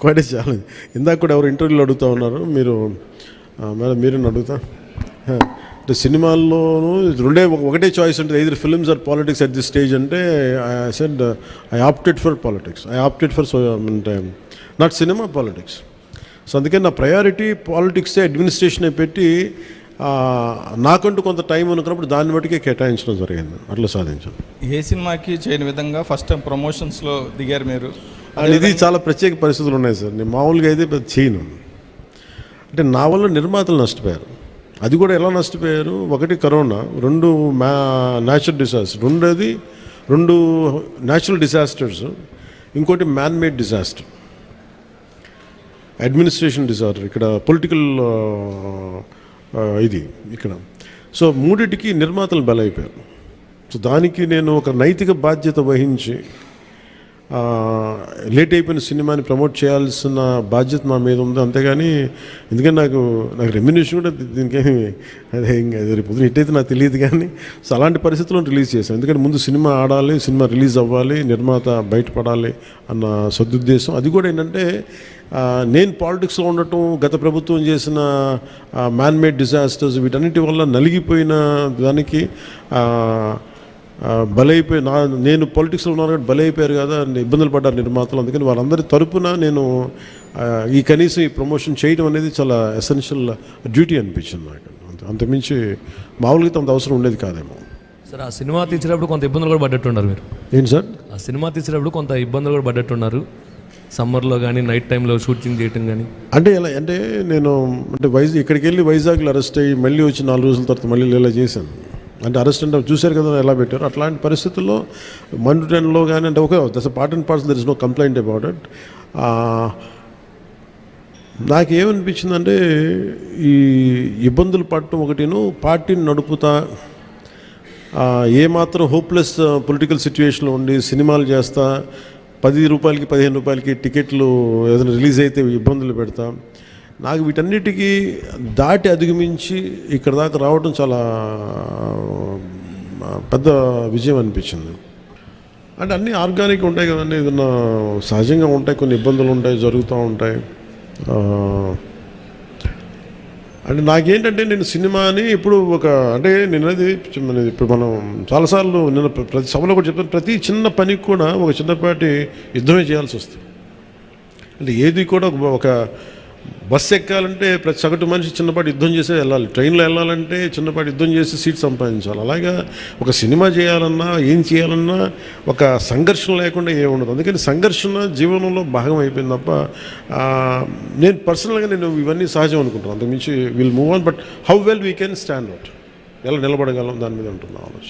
Quite a challenge. ఇందాక కూడా ఎవరు ఇంటర్వ్యూలో అడుగుతూ ఉన్నారు, మీరు మేడం మీరేనా అడుగుతా, అంటే సినిమాల్లోనూ ఒకటే చాయిస్ ఉంటుంది, either films or politics at this stage అంటే I said I opted for politics, I opted for అంటే నాట్ సినిమా, పాలిటిక్స్. సో అందుకే నా ప్రయారిటీ పాలిటిక్సే, అడ్మినిస్ట్రేషన్ పెట్టి నాకంటూ కొంత టైం ఉన్నప్పుడు దాన్ని బట్టికే కేటాయించడం జరిగింది, అట్లా సాధించాను. ఏ సినిమాకి చేయని విధంగా ఫస్ట్ టైం ప్రమోషన్స్లో దిగారు మీరు. ఇది చాలా ప్రత్యేక పరిస్థితులు ఉన్నాయి సార్. నేను మామూలుగా అయితే పెద్ద చేయను. అంటే నా వల్ల నిర్మాతలు నష్టపోయారు. అది కూడా ఎలా నష్టపోయారు, ఒకటి కరోనా, రెండు న్యాచురల్ డిజాస్టర్, రెండు న్యాచురల్ డిజాస్టర్స్, ఇంకోటి man made disaster, administration disaster, ఇక్కడ పొలిటికల్ ఇది ఇక్కడ. సో మూడింటికి నిర్మాతలు బలైపోయారు. సో దానికి నేను ఒక నైతిక బాధ్యత వహించి లేట్ అయిపోయిన సినిమాని ప్రమోట్ చేయాల్సిన బాధ్యత నా మీద ఉంది. అంతేగాని ఎందుకంటే నాకు రెమ్యునేషన్ కూడా దీనికేమి అదే ఇంకా రేపు పొద్దున హిట్ అయితే నాకు తెలియదు. కానీ సో అలాంటి పరిస్థితుల్లో రిలీజ్ చేశాను. ఎందుకంటే ముందు సినిమా ఆడాలి, సినిమా రిలీజ్ అవ్వాలి, నిర్మాత బయటపడాలి అన్న సదుద్దేశం. అది కూడా ఏంటంటే నేను పాలిటిక్స్లో ఉండటం, గత ప్రభుత్వం చేసిన మ్యాన్ మేడ్ డిజాస్టర్స్, వీటన్నిటి వల్ల నలిగిపోయిన దానికి నేను పాలిటిక్స్లో ఉన్నాను కాబట్టి బలైపోయారు కదా, ఇబ్బందులు పడ్డారు నిర్మాతలు. అందుకని వాళ్ళందరి తరపున నేను కనీసం ఈ ప్రమోషన్ చేయడం అనేది చాలా ఎసెన్షియల్ డ్యూటీ అనిపించింది నాకు. అంతమించి మామూలుగా అంత అవసరం ఉండేది కాదేమో. సార్, ఆ సినిమా తీసేటప్పుడు కొంత ఇబ్బందులు కూడా పడ్డట్టున్నారు మీరు. ఏంటి సార్? ఆ సినిమా తీసేటప్పుడు కొంత ఇబ్బందులు కూడా పడ్డట్టున్నారు, సమ్మర్లో కానీ నైట్ టైంలో షూటింగ్ చేయటం కానీ. అంటే ఎలా అంటే నేను ఇక్కడికి వెళ్ళి వైజాగ్లో అరెస్ట్ అయ్యి మళ్ళీ వచ్చి 4 రోజుల తర్వాత మళ్ళీ ఇలా చేశాను. అంటే అరెస్ట్ అంటే చూశారు కదా ఎలా పెట్టారు. అట్లాంటి పరిస్థితుల్లో మండు టెన్లో కానీ అంటే okay, that's part and parcel, there is no complaint about it. నాకేమనిపించిందంటే ఈ ఇబ్బందులు పడటం ఒకటిను, పార్టీని నడుపుతా ఏమాత్రం హోప్లెస్ పొలిటికల్ సిచ్యువేషన్లో ఉండి సినిమాలు చేస్తా, 10 రూపాయలకి 15 రూపాయలకి టికెట్లు ఏదైనా రిలీజ్ అయితే ఇబ్బందులు పెడతా, నాకు వీటన్నిటికీ దాటి అధిగమించి ఇక్కడ దాకా రావడం చాలా పెద్ద విజయం అనిపించింది. అంటే అన్నీ ఆర్గానిక్ ఉంటాయి కదండి, ఏదన్నా సహజంగా ఉంటాయి, కొన్ని ఇబ్బందులు ఉంటాయి, జరుగుతూ ఉంటాయి. అంటే నాకేంటంటే నేను సినిమాని ఇప్పుడు నేను ఇప్పుడు మనం చాలాసార్లు నేను ప్రతి సభలో కూడా చెప్తాను, ప్రతి చిన్న పనికి కూడా ఒక చిన్నపాటి యుద్ధమే చేయాల్సి వస్తుంది. అంటే ఏది కూడా ఒక బస్సు ఎక్కాలంటే ప్రతి సగటు మనిషి చిన్నపాటి యుద్ధం చేసే వెళ్ళాలి, ట్రైన్లో వెళ్ళాలంటే చిన్నపాటి యుద్ధం చేసి సీట్ సంపాదించాలి. అలాగా ఒక సినిమా చేయాలన్నా ఏం చేయాలన్నా ఒక సంఘర్షణ లేకుండా ఏముండదు. అందుకని సంఘర్షణ జీవనంలో భాగం అయిపోయింది తప్ప నేను పర్సనల్గా ఇవన్నీ సహజం అనుకుంటాను. అంతకుమించి will move on, but how well we can stand out, ఎలా నిలబడగలం దాని మీద ఉంటున్న ఆలోచన.